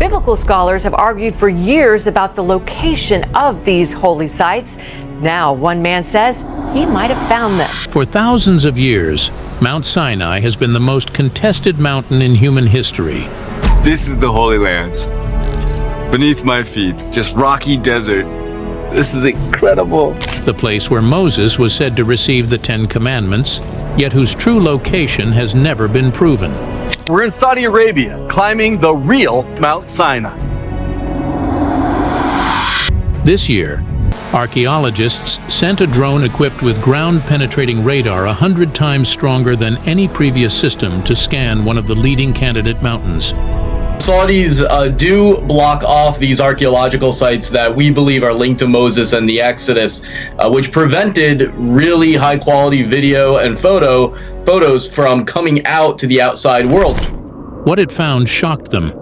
Biblical scholars have argued for years about the location of these holy sites. Now, one man says he might have found them. For thousands of years, Mount Sinai has been the most contested mountain in human history. This is the Holy Land. Beneath my feet, just rocky desert. This is incredible. The place where Moses was said to receive the Ten Commandments, yet whose true location has never been proven. We're in Saudi Arabia, climbing the real Mount Sinai. This year, archaeologists sent a drone equipped with ground-penetrating radar 100 times stronger than any previous system to scan one of the leading candidate mountains. Saudis do block off these archaeological sites that we believe are linked to Moses and the Exodus, which prevented really high-quality video and photos from coming out to the outside world. What it found shocked them.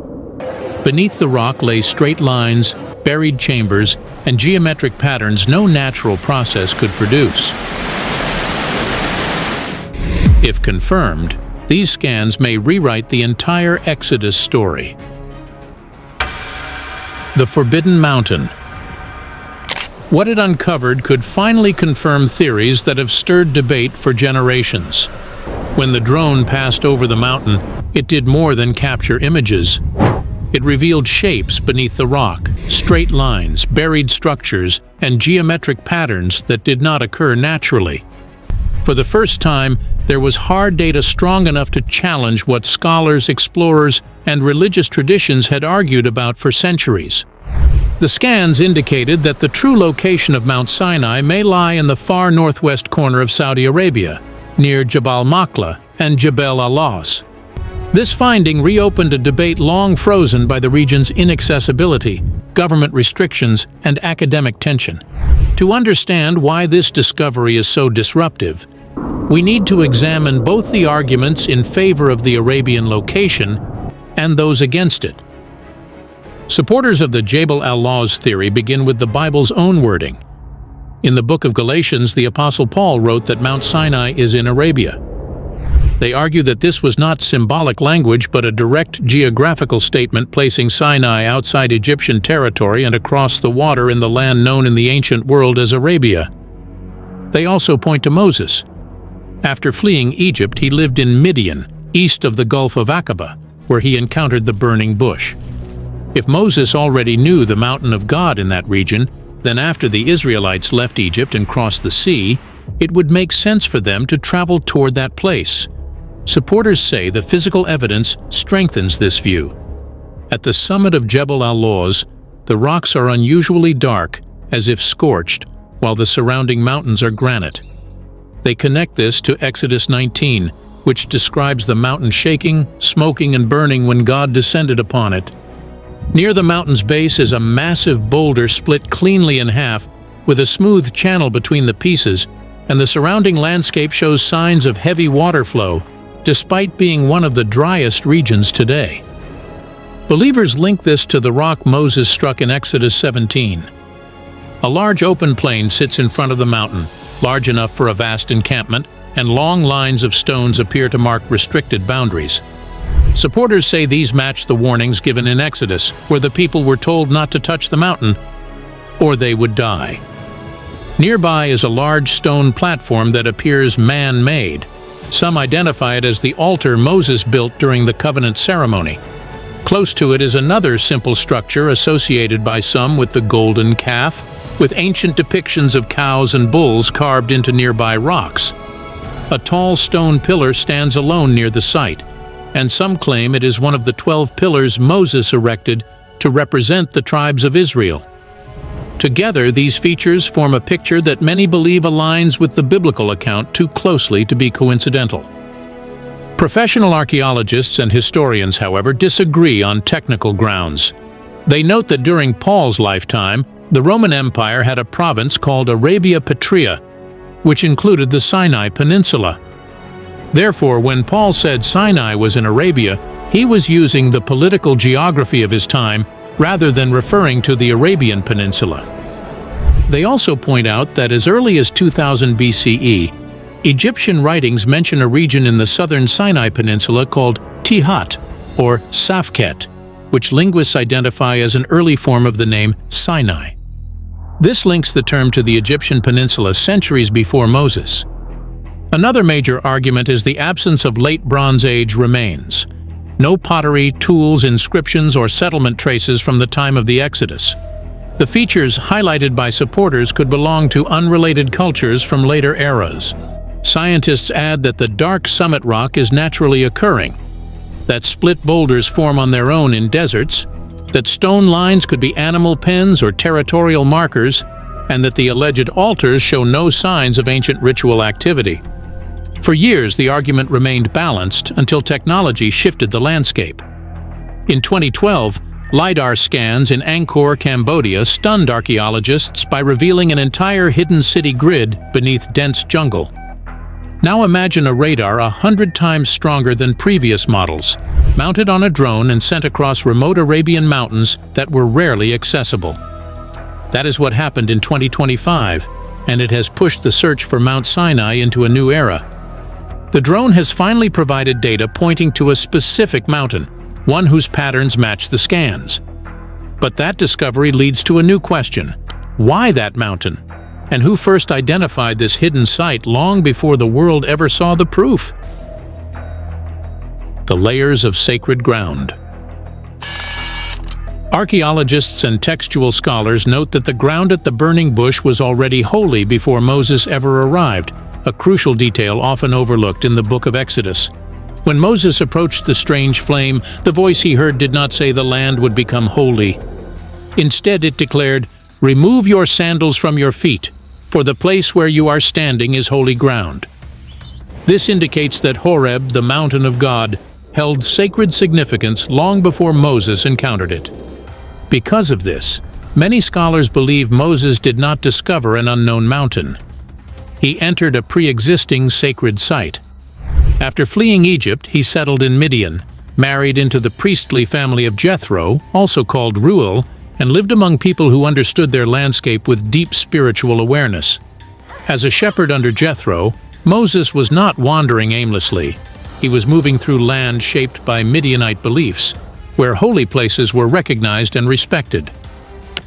Beneath the rock lay straight lines, buried chambers, and geometric patterns no natural process could produce. If confirmed, these scans may rewrite the entire Exodus story. The Forbidden Mountain. What it uncovered could finally confirm theories that have stirred debate for generations. When the drone passed over the mountain, it did more than capture images. It revealed shapes beneath the rock, straight lines, buried structures, and geometric patterns that did not occur naturally. For the first time, there was hard data strong enough to challenge what scholars, explorers, and religious traditions had argued about for centuries. The scans indicated that the true location of Mount Sinai may lie in the far northwest corner of Saudi Arabia, near Jabal Maqla and Jebel al-Lawz. This finding reopened a debate long frozen by the region's inaccessibility, government restrictions, and academic tension. To understand why this discovery is so disruptive, we need to examine both the arguments in favor of the Arabian location and those against it. Supporters of the Jebel al-Lawz theory begin with the Bible's own wording. In the book of Galatians, the Apostle Paul wrote that Mount Sinai is in Arabia. They argue that this was not symbolic language but a direct geographical statement placing Sinai outside Egyptian territory and across the water in the land known in the ancient world as Arabia. They also point to Moses. After fleeing Egypt, he lived in Midian, east of the Gulf of Aqaba, where he encountered the burning bush. If Moses already knew the mountain of God in that region, then after the Israelites left Egypt and crossed the sea, it would make sense for them to travel toward that place. Supporters say the physical evidence strengthens this view. At the summit of Jebel al-Lawz, the rocks are unusually dark, as if scorched, while the surrounding mountains are granite. They connect this to Exodus 19, which describes the mountain shaking, smoking, and burning when God descended upon it. Near the mountain's base is a massive boulder split cleanly in half, with a smooth channel between the pieces, and the surrounding landscape shows signs of heavy water flow, despite being one of the driest regions today. Believers link this to the rock Moses struck in Exodus 17. A large open plain sits in front of the mountain, large enough for a vast encampment, and long lines of stones appear to mark restricted boundaries. Supporters say these match the warnings given in Exodus, where the people were told not to touch the mountain, or they would die. Nearby is a large stone platform that appears man-made. Some identify it as the altar Moses built during the covenant ceremony. Close to it is another simple structure associated by some with the golden calf, with ancient depictions of cows and bulls carved into nearby rocks. A tall stone pillar stands alone near the site, and some claim it is one of the 12 pillars Moses erected to represent the tribes of Israel. Together, these features form a picture that many believe aligns with the biblical account too closely to be coincidental. Professional archaeologists and historians, however, disagree on technical grounds. They note that during Paul's lifetime, the Roman Empire had a province called Arabia Petrea, which included the Sinai Peninsula. Therefore, when Paul said Sinai was in Arabia, he was using the political geography of his time rather than referring to the Arabian Peninsula. They also point out that as early as 2000 BCE, Egyptian writings mention a region in the southern Sinai Peninsula called Tihat, or Safket, which linguists identify as an early form of the name Sinai. This links the term to the Egyptian peninsula centuries before Moses. Another major argument is the absence of late Bronze Age remains. No pottery, tools, inscriptions, or settlement traces from the time of the Exodus. The features highlighted by supporters could belong to unrelated cultures from later eras. Scientists add that the dark summit rock is naturally occurring, that split boulders form on their own in deserts, that stone lines could be animal pens or territorial markers, and that the alleged altars show no signs of ancient ritual activity. For years, the argument remained balanced until technology shifted the landscape. In 2012, LiDAR scans in Angkor, Cambodia stunned archaeologists by revealing an entire hidden city grid beneath dense jungle. Now imagine a radar 100 times stronger than previous models, mounted on a drone and sent across remote Arabian mountains that were rarely accessible. That is what happened in 2025, and it has pushed the search for Mount Sinai into a new era. The drone has finally provided data pointing to a specific mountain, one whose patterns match the scans. But that discovery leads to a new question: why that mountain? And who first identified this hidden site long before the world ever saw the proof? The layers of sacred ground. Archaeologists and textual scholars note that the ground at the burning bush was already holy before Moses ever arrived, a crucial detail often overlooked in the book of Exodus. When Moses approached the strange flame, the voice he heard did not say the land would become holy. Instead, it declared, "Remove your sandals from your feet, for the place where you are standing is holy ground." This indicates that Horeb, the mountain of God, held sacred significance long before Moses encountered it. Because of this, many scholars believe Moses did not discover an unknown mountain. He entered a pre-existing sacred site. After fleeing Egypt, he settled in Midian, married into the priestly family of Jethro, also called Reuel, and lived among people who understood their landscape with deep spiritual awareness. As a shepherd under Jethro, Moses was not wandering aimlessly. He was moving through land shaped by Midianite beliefs, where holy places were recognized and respected.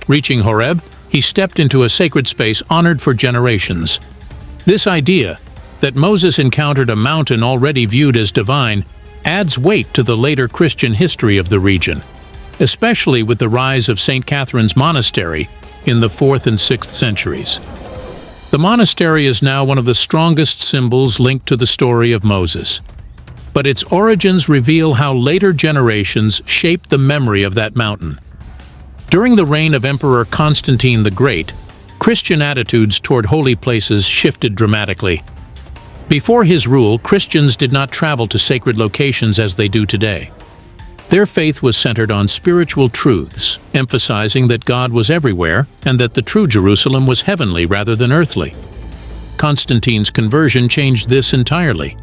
Reaching Horeb, he stepped into a sacred space honored for generations. This idea, that Moses encountered a mountain already viewed as divine, adds weight to the later Christian history of the region, especially with the rise of St. Catherine's Monastery in the 4th and 6th centuries. The monastery is now one of the strongest symbols linked to the story of Moses. But its origins reveal how later generations shaped the memory of that mountain. During the reign of Emperor Constantine the Great, Christian attitudes toward holy places shifted dramatically. Before his rule, Christians did not travel to sacred locations as they do today. Their faith was centered on spiritual truths, emphasizing that God was everywhere and that the true Jerusalem was heavenly rather than earthly. Constantine's conversion changed this entirely.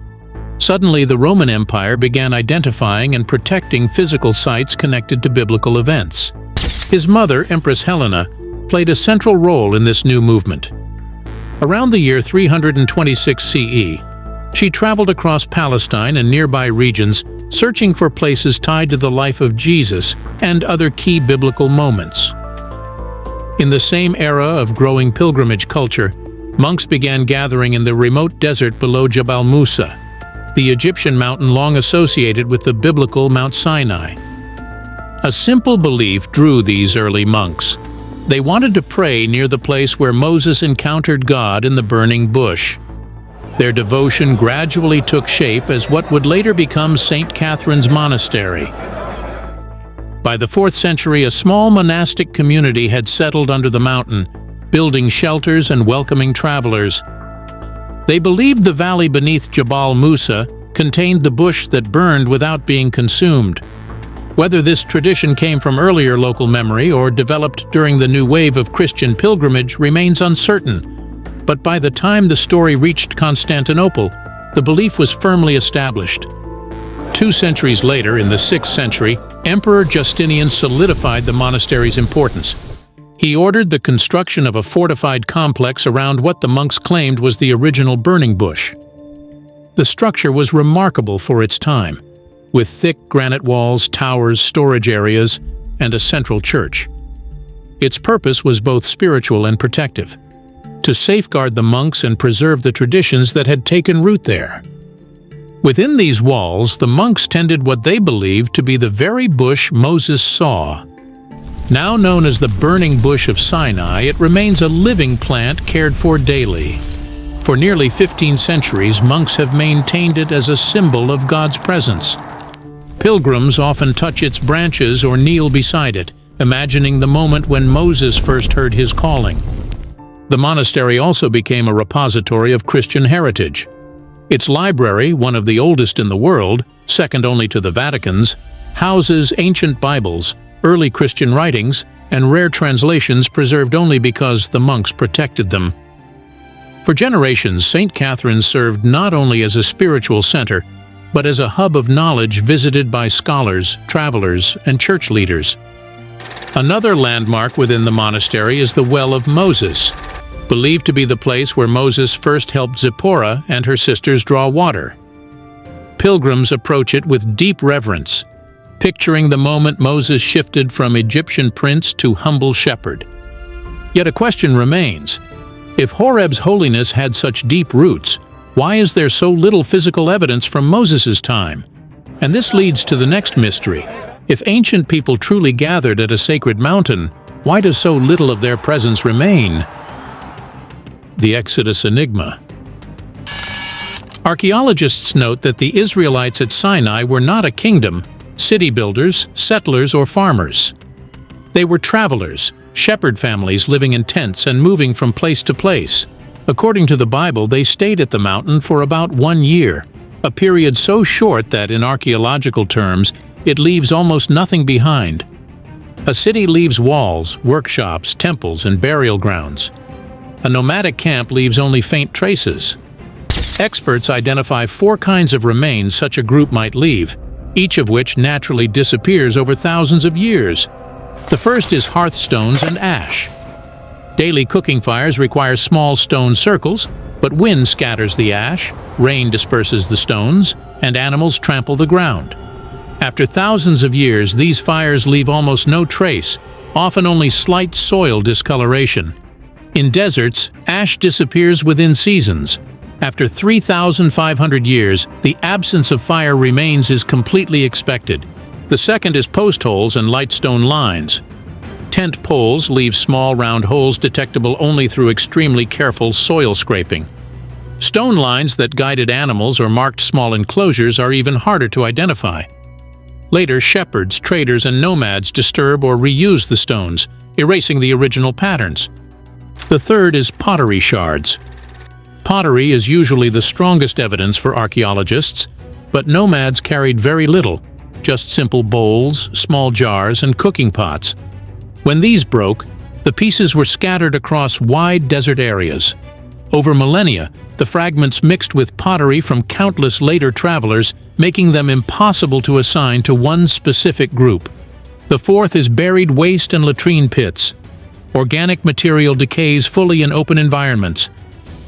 Suddenly, the Roman Empire began identifying and protecting physical sites connected to biblical events. His mother, Empress Helena, played a central role in this new movement. Around the year 326 CE, she traveled across Palestine and nearby regions, searching for places tied to the life of Jesus and other key biblical moments. In the same era of growing pilgrimage culture, monks began gathering in the remote desert below Jabal Musa, the Egyptian mountain long associated with the biblical Mount Sinai. A simple belief drew these early monks. They wanted to pray near the place where Moses encountered God in the burning bush. Their devotion gradually took shape as what would later become St. Catherine's Monastery. By the 4th century, a small monastic community had settled under the mountain, building shelters and welcoming travelers. They believed the valley beneath Jabal Musa contained the bush that burned without being consumed. Whether this tradition came from earlier local memory or developed during the new wave of Christian pilgrimage remains uncertain, but by the time the story reached Constantinople, the belief was firmly established. 2 centuries later, in the 6th century, Emperor Justinian solidified the monastery's importance. He ordered the construction of a fortified complex around what the monks claimed was the original burning bush. The structure was remarkable for its time. with thick granite walls, towers, storage areas, and a central church. Its purpose was both spiritual and protective, to safeguard the monks and preserve the traditions that had taken root there. Within these walls, the monks tended what they believed to be the very bush Moses saw. Now known as the burning bush of Sinai, it remains a living plant cared for daily. For nearly 15 centuries, monks have maintained it as a symbol of God's presence. Pilgrims often touch its branches or kneel beside it, imagining the moment when Moses first heard his calling. The monastery also became a repository of Christian heritage. Its library, one of the oldest in the world, second only to the Vatican's, houses ancient Bibles, early Christian writings, and rare translations preserved only because the monks protected them. For generations, St. Catherine served not only as a spiritual center, but as a hub of knowledge visited by scholars, travelers, and church leaders. Another landmark within the monastery is the Well of Moses, believed to be the place where Moses first helped Zipporah and her sisters draw water. Pilgrims approach it with deep reverence, picturing the moment Moses shifted from Egyptian prince to humble shepherd. Yet a question remains. If Horeb's holiness had such deep roots, why is there so little physical evidence from Moses' time? And this leads to the next mystery. If ancient people truly gathered at a sacred mountain, why does so little of their presence remain? The Exodus Enigma. Archaeologists note that the Israelites at Sinai were not a kingdom, city builders, settlers, or farmers. They were travelers, shepherd families living in tents and moving from place to place. According to the Bible, they stayed at the mountain for about 1 year, a period so short that, in archaeological terms, it leaves almost nothing behind. A city leaves walls, workshops, temples, and burial grounds. A nomadic camp leaves only faint traces. Experts identify 4 kinds of remains such a group might leave, each of which naturally disappears over thousands of years. The first is hearthstones and ash. Daily cooking fires require small stone circles, but wind scatters the ash, rain disperses the stones, and animals trample the ground. After thousands of years, these fires leave almost no trace, often only slight soil discoloration. In deserts, ash disappears within seasons. After 3,500 years, the absence of fire remains is completely expected. The second is post holes and light stone lines. Tent poles leave small round holes detectable only through extremely careful soil scraping. Stone lines that guided animals or marked small enclosures are even harder to identify. Later, shepherds, traders, and nomads disturb or reuse the stones, erasing the original patterns. The third is pottery shards. Pottery is usually the strongest evidence for archaeologists, but nomads carried very little, just simple bowls, small jars, and cooking pots. When these broke, the pieces were scattered across wide desert areas. Over millennia, the fragments mixed with pottery from countless later travelers, making them impossible to assign to one specific group. The fourth is buried waste and latrine pits. Organic material decays fully in open environments.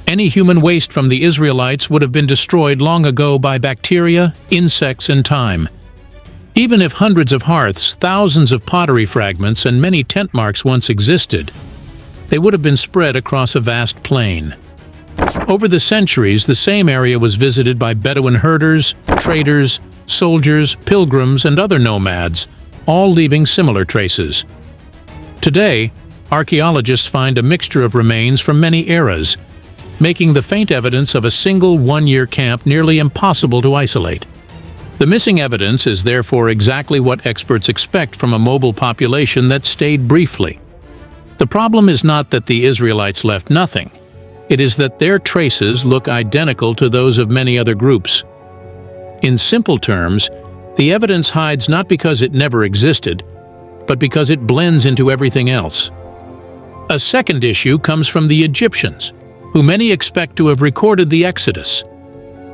Any human waste from the Israelites would have been destroyed long ago by bacteria, insects, and time. Even if hundreds of hearths, thousands of pottery fragments, and many tent marks once existed, they would have been spread across a vast plain. Over the centuries, the same area was visited by Bedouin herders, traders, soldiers, pilgrims, and other nomads, all leaving similar traces. Today, archaeologists find a mixture of remains from many eras, making the faint evidence of a single one-year camp nearly impossible to isolate. The missing evidence is therefore exactly what experts expect from a mobile population that stayed briefly. The problem is not that the Israelites left nothing. It is that their traces look identical to those of many other groups. In simple terms, the evidence hides not because it never existed, but because it blends into everything else. A second issue comes from the Egyptians, who many expect to have recorded the Exodus.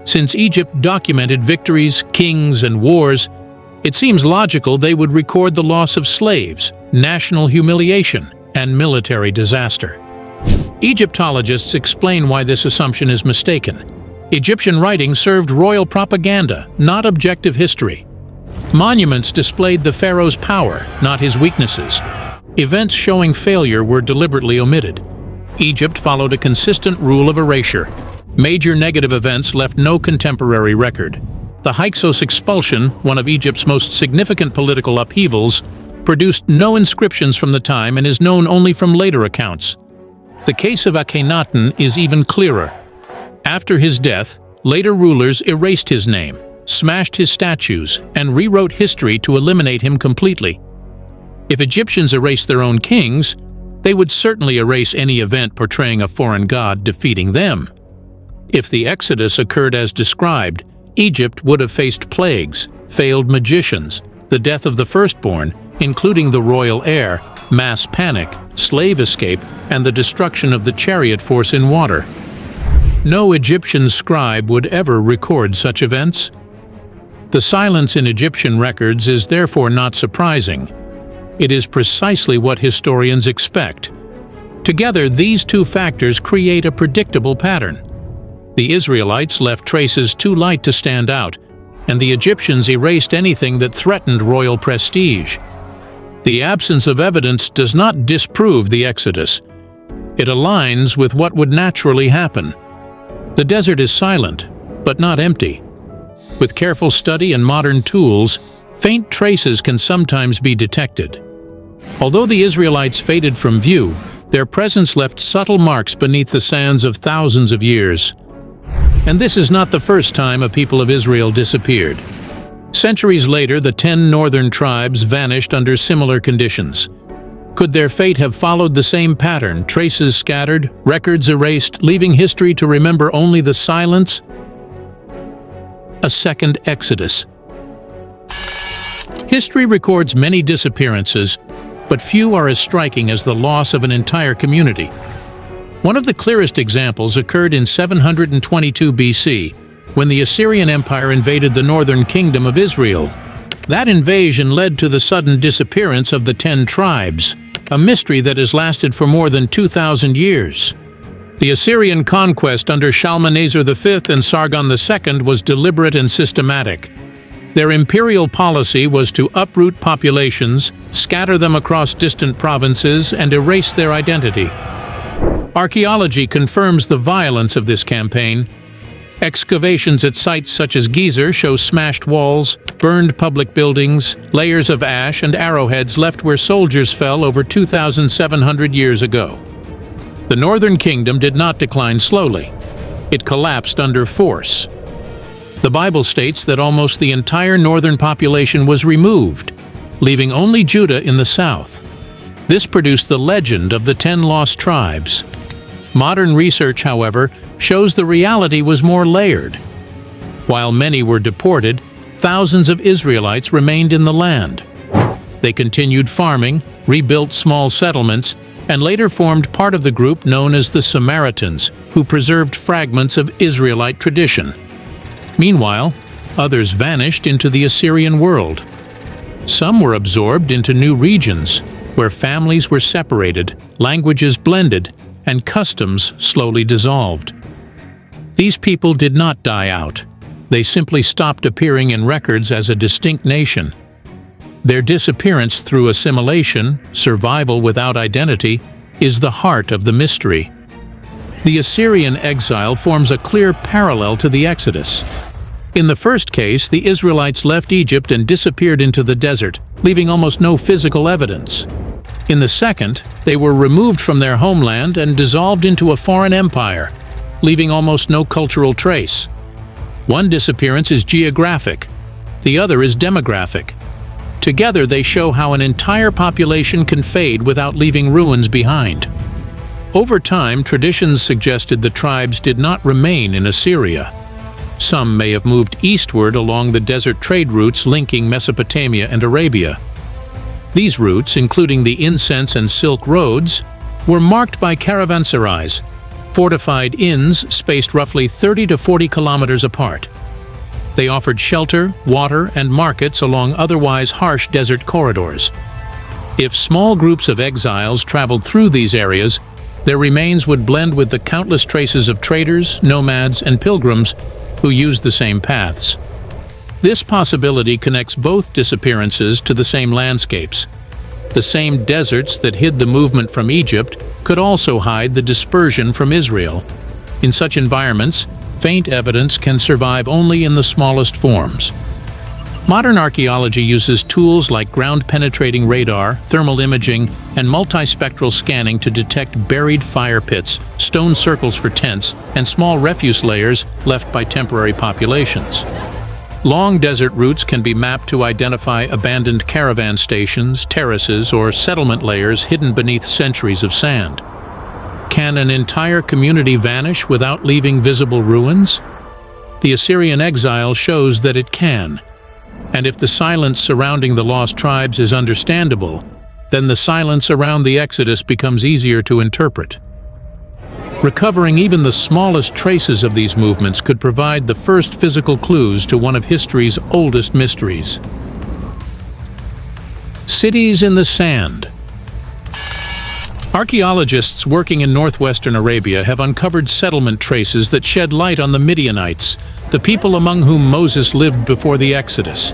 Since Egypt documented victories, kings, and wars, it seems logical they would record the loss of slaves, national humiliation, and military disaster. Egyptologists explain why this assumption is mistaken. Egyptian writing served royal propaganda, not objective history. Monuments displayed the pharaoh's power, not his weaknesses. Events showing failure were deliberately omitted. Egypt followed a consistent rule of erasure. Major negative events left no contemporary record. The Hyksos expulsion, one of Egypt's most significant political upheavals, produced no inscriptions from the time and is known only from later accounts. The case of Akhenaten is even clearer. After his death, later rulers erased his name, smashed his statues, and rewrote history to eliminate him completely. If Egyptians erased their own kings, they would certainly erase any event portraying a foreign god defeating them. If the Exodus occurred as described, Egypt would have faced plagues, failed magicians, the death of the firstborn, including the royal heir, mass panic, slave escape, and the destruction of the chariot force in water. No Egyptian scribe would ever record such events. The silence in Egyptian records is therefore not surprising. It is precisely what historians expect. Together, these two factors create a predictable pattern. The Israelites left traces too light to stand out, and the Egyptians erased anything that threatened royal prestige. The absence of evidence does not disprove the Exodus. It aligns with what would naturally happen. The desert is silent, but not empty. With careful study and modern tools, faint traces can sometimes be detected. Although the Israelites faded from view, their presence left subtle marks beneath the sands of thousands of years. And this is not the first time a people of Israel disappeared. Centuries later, the 10 northern tribes vanished under similar conditions. Could their fate have followed the same pattern, traces scattered, records erased, leaving history to remember only the silence? A second Exodus. History records many disappearances, but few are as striking as the loss of an entire community. One of the clearest examples occurred in 722 BC, when the Assyrian Empire invaded the northern kingdom of Israel. That invasion led to the sudden disappearance of the 10 tribes, a mystery that has lasted for more than 2,000 years. The Assyrian conquest under Shalmaneser V and Sargon II was deliberate and systematic. Their imperial policy was to uproot populations, scatter them across distant provinces, and erase their identity. Archaeology confirms the violence of this campaign. Excavations at sites such as Gezer show smashed walls, burned public buildings, layers of ash and arrowheads left where soldiers fell over 2,700 years ago. The Northern Kingdom did not decline slowly. It collapsed under force. The Bible states that almost the entire northern population was removed, leaving only Judah in the south. This produced the legend of the 10 lost tribes. Modern research, however, shows the reality was more layered. While many were deported, thousands of Israelites remained in the land. They continued farming, rebuilt small settlements, and later formed part of the group known as the Samaritans, who preserved fragments of Israelite tradition. Meanwhile, others vanished into the Assyrian world. Some were absorbed into new regions, where families were separated, languages blended, and customs slowly dissolved. These people did not die out. They simply stopped appearing in records as a distinct nation. Their disappearance through assimilation, survival without identity, is the heart of the mystery. The Assyrian exile forms a clear parallel to the Exodus. In the first case, the Israelites left Egypt and disappeared into the desert, leaving almost no physical evidence. In the second, they were removed from their homeland and dissolved into a foreign empire, leaving almost no cultural trace. One disappearance is geographic, the other is demographic. Together, they show how an entire population can fade without leaving ruins behind. Over time, traditions suggested the tribes did not remain in Assyria. Some may have moved eastward along the desert trade routes linking Mesopotamia and Arabia. These routes, including the incense and silk roads, were marked by caravanserais, fortified inns spaced roughly 30 to 40 kilometers apart. They offered shelter, water, and markets along otherwise harsh desert corridors. If small groups of exiles traveled through these areas, their remains would blend with the countless traces of traders, nomads, and pilgrims who used the same paths. This possibility connects both disappearances to the same landscapes. The same deserts that hid the movement from Egypt could also hide the dispersion from Israel. In such environments, faint evidence can survive only in the smallest forms. Modern archaeology uses tools like ground-penetrating radar, thermal imaging, and multispectral scanning to detect buried fire pits, stone circles for tents, and small refuse layers left by temporary populations. Long desert routes can be mapped to identify abandoned caravan stations, terraces, or settlement layers hidden beneath centuries of sand. Can an entire community vanish without leaving visible ruins? The Assyrian exile shows that it can. And if the silence surrounding the lost tribes is understandable, then the silence around the Exodus becomes easier to interpret. Recovering even the smallest traces of these movements could provide the first physical clues to one of history's oldest mysteries. Cities in the sand. Archaeologists working in northwestern Arabia have uncovered settlement traces that shed light on the Midianites, the people among whom Moses lived before the Exodus.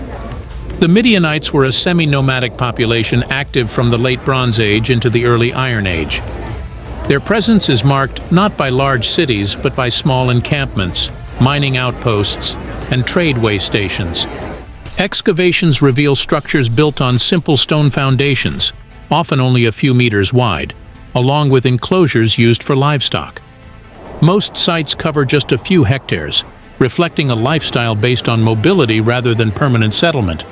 The Midianites were a semi-nomadic population active from the Late Bronze Age into the early Iron Age. Their presence is marked not by large cities, but by small encampments, mining outposts, and tradeway stations. Excavations reveal structures built on simple stone foundations, often only a few meters wide, along with enclosures used for livestock. Most sites cover just a few hectares, reflecting a lifestyle based on mobility rather than permanent settlement.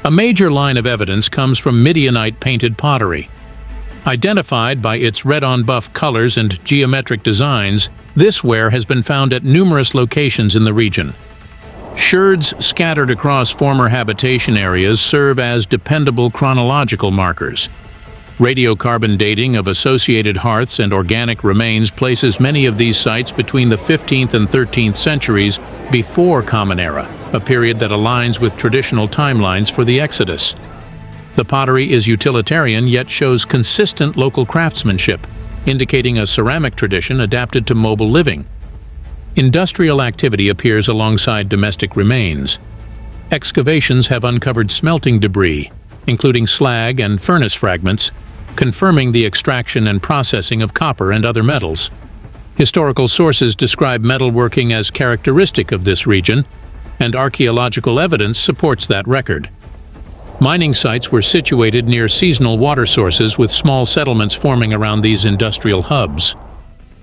A major line of evidence comes from Midianite painted pottery. Identified by its red-on-buff colors and geometric designs, this ware has been found at numerous locations in the region. Sherds scattered across former habitation areas serve as dependable chronological markers. Radiocarbon dating of associated hearths and organic remains places many of these sites between the 15th and 13th centuries before Common Era, a period that aligns with traditional timelines for the Exodus. The pottery is utilitarian yet shows consistent local craftsmanship, indicating a ceramic tradition adapted to mobile living. Industrial activity appears alongside domestic remains. Excavations have uncovered smelting debris, including slag and furnace fragments, confirming the extraction and processing of copper and other metals. Historical sources describe metalworking as characteristic of this region, and archaeological evidence supports that record. Mining sites were situated near seasonal water sources with small settlements forming around these industrial hubs.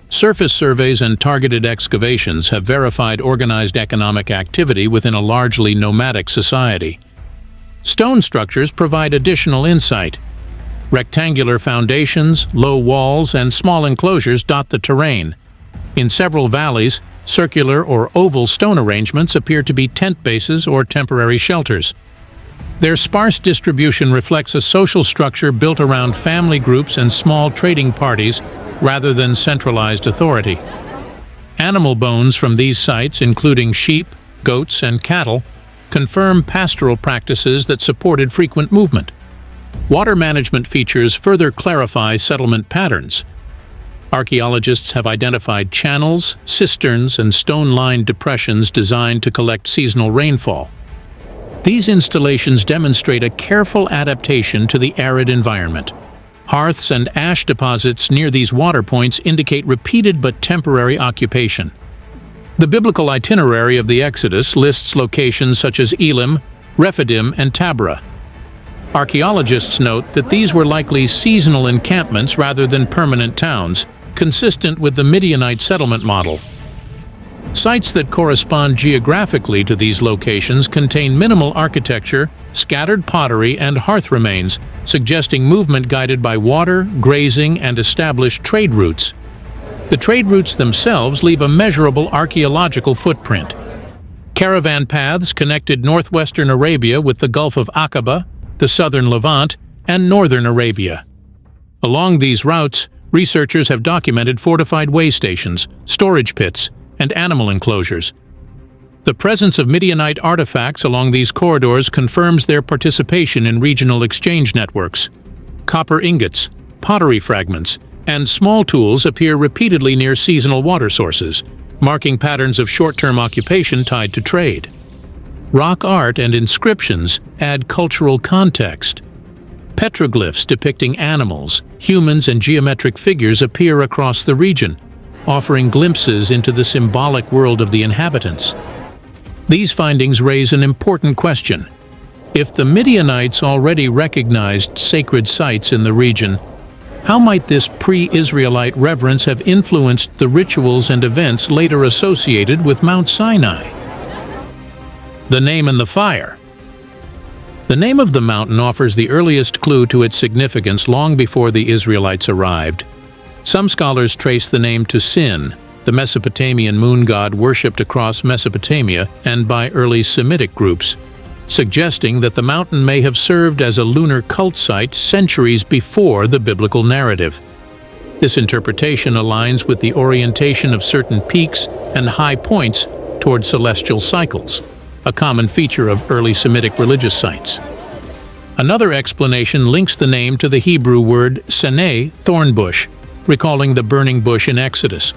Surface surveys and targeted excavations have verified organized economic activity within a largely nomadic society. Stone structures provide additional insight. Rectangular foundations, low walls, and small enclosures dot the terrain. In several valleys, circular or oval stone arrangements appear to be tent bases or temporary shelters. Their sparse distribution reflects a social structure built around family groups and small trading parties rather than centralized authority. Animal bones from these sites, including sheep, goats, and cattle, confirm pastoral practices that supported frequent movement. Water management features further clarify settlement patterns. Archaeologists have identified channels, cisterns, and stone-lined depressions designed to collect seasonal rainfall. These installations demonstrate a careful adaptation to the arid environment. Hearths and ash deposits near these water points indicate repeated but temporary occupation. The biblical itinerary of the Exodus lists locations such as Elim, Rephidim, and Tabra. Archaeologists note that these were likely seasonal encampments rather than permanent towns, consistent with the Midianite settlement model. Sites that correspond geographically to these locations contain minimal architecture, scattered pottery, and hearth remains, suggesting movement guided by water, grazing, and established trade routes. The trade routes themselves leave a measurable archaeological footprint. Caravan paths connected northwestern Arabia with the Gulf of Aqaba, the southern Levant, and northern Arabia. Along these routes, researchers have documented fortified way stations, storage pits, and animal enclosures. The presence of Midianite artifacts along these corridors confirms their participation in regional exchange networks. Copper ingots, pottery fragments, and small tools appear repeatedly near seasonal water sources, marking patterns of short-term occupation tied to trade. Rock art and inscriptions add cultural context. Petroglyphs depicting animals, humans, and geometric figures appear across the region, offering glimpses into the symbolic world of the inhabitants. These findings raise an important question. If the Midianites already recognized sacred sites in the region, how might this pre-Israelite reverence have influenced the rituals and events later associated with Mount Sinai? The name and the fire. The name of the mountain offers the earliest clue to its significance long before the Israelites arrived. Some scholars trace the name to Sin, the Mesopotamian moon god worshipped across Mesopotamia and by early Semitic groups, suggesting that the mountain may have served as a lunar cult site centuries before the biblical narrative. This interpretation aligns with the orientation of certain peaks and high points toward celestial cycles, a common feature of early Semitic religious sites. Another explanation links the name to the Hebrew word Sinai, thorn bush, recalling the burning bush in Exodus.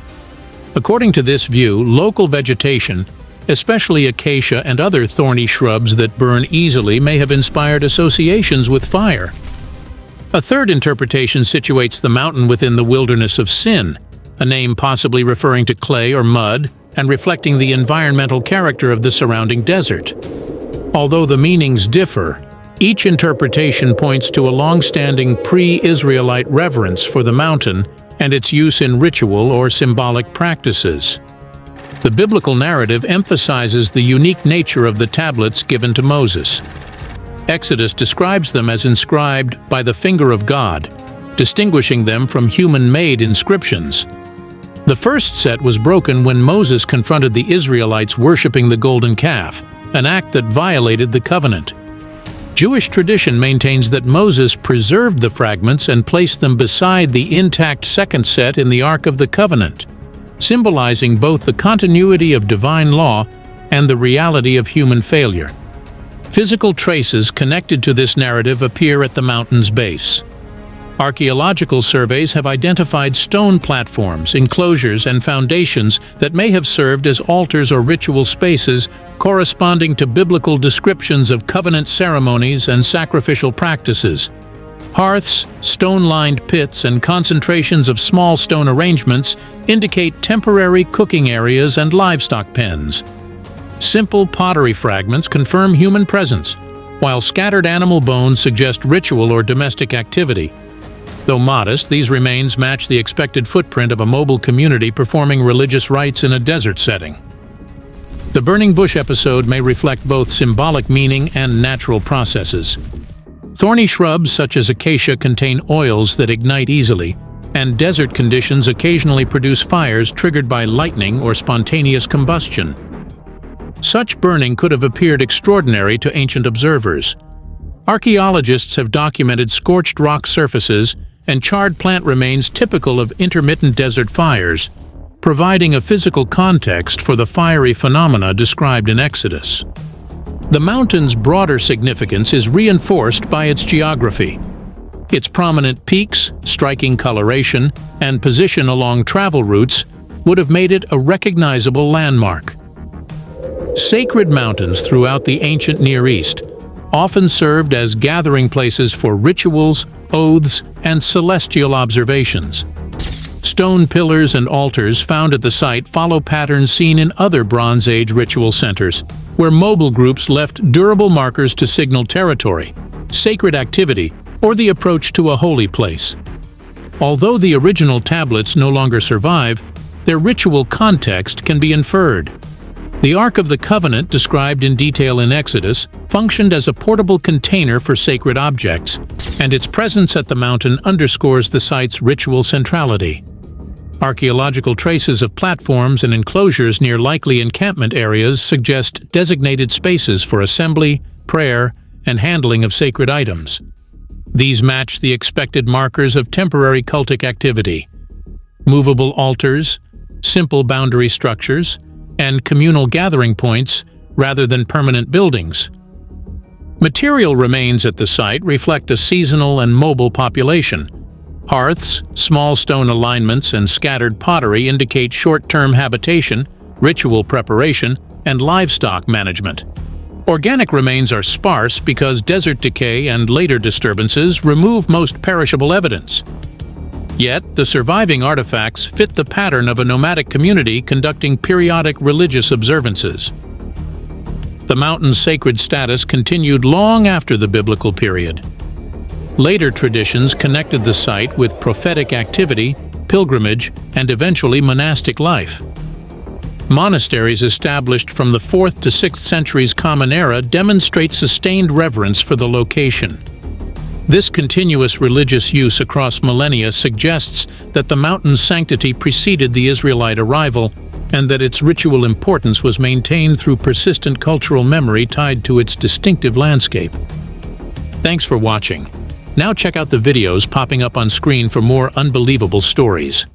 According to this view, local vegetation, especially acacia and other thorny shrubs that burn easily, may have inspired associations with fire. A third interpretation situates the mountain within the wilderness of Sin, a name possibly referring to clay or mud and reflecting the environmental character of the surrounding desert. Although the meanings differ, each interpretation points to a long-standing pre-Israelite reverence for the mountain and its use in ritual or symbolic practices. The biblical narrative emphasizes the unique nature of the tablets given to Moses. Exodus describes them as inscribed by the finger of God, distinguishing them from human-made inscriptions. The first set was broken when Moses confronted the Israelites worshiping the golden calf, an act that violated the covenant. Jewish tradition maintains that Moses preserved the fragments and placed them beside the intact second set in the Ark of the Covenant, symbolizing both the continuity of divine law and the reality of human failure. Physical traces connected to this narrative appear at the mountain's base. Archaeological surveys have identified stone platforms, enclosures, and foundations that may have served as altars or ritual spaces corresponding to biblical descriptions of covenant ceremonies and sacrificial practices. Hearths, stone-lined pits, and concentrations of small stone arrangements indicate temporary cooking areas and livestock pens. Simple pottery fragments confirm human presence, while scattered animal bones suggest ritual or domestic activity. Though modest, these remains match the expected footprint of a mobile community performing religious rites in a desert setting. The burning bush episode may reflect both symbolic meaning and natural processes. Thorny shrubs such as acacia contain oils that ignite easily, and desert conditions occasionally produce fires triggered by lightning or spontaneous combustion. Such burning could have appeared extraordinary to ancient observers. Archaeologists have documented scorched rock surfaces and charred plant remains typical of intermittent desert fires, providing a physical context for the fiery phenomena described in Exodus. The mountain's broader significance is reinforced by its geography. Its prominent peaks, striking coloration, and position along travel routes would have made it a recognizable landmark. Sacred mountains throughout the ancient Near East often served as gathering places for rituals, oaths, and celestial observations. Stone pillars and altars found at the site follow patterns seen in other Bronze Age ritual centers, where mobile groups left durable markers to signal territory, sacred activity, or the approach to a holy place. Although the original tablets no longer survive, their ritual context can be inferred. The Ark of the Covenant, described in detail in Exodus, functioned as a portable container for sacred objects, and its presence at the mountain underscores the site's ritual centrality. Archaeological traces of platforms and enclosures near likely encampment areas suggest designated spaces for assembly, prayer, and handling of sacred items. These match the expected markers of temporary cultic activity: movable altars, simple boundary structures, and communal gathering points rather than permanent buildings. Material remains at the site reflect a seasonal and mobile population. Hearths, small stone alignments, and scattered pottery indicate short-term habitation, ritual preparation, and livestock management. Organic remains are sparse because desert decay and later disturbances remove most perishable evidence. Yet, the surviving artifacts fit the pattern of a nomadic community conducting periodic religious observances. The mountain's sacred status continued long after the biblical period. Later traditions connected the site with prophetic activity, pilgrimage, and eventually monastic life. Monasteries established from the 4th to 6th centuries Common Era demonstrate sustained reverence for the location. This continuous religious use across millennia suggests that the mountain's sanctity preceded the Israelite arrival and that its ritual importance was maintained through persistent cultural memory tied to its distinctive landscape. Thanks for watching. Now check out the videos popping up on screen for more unbelievable stories.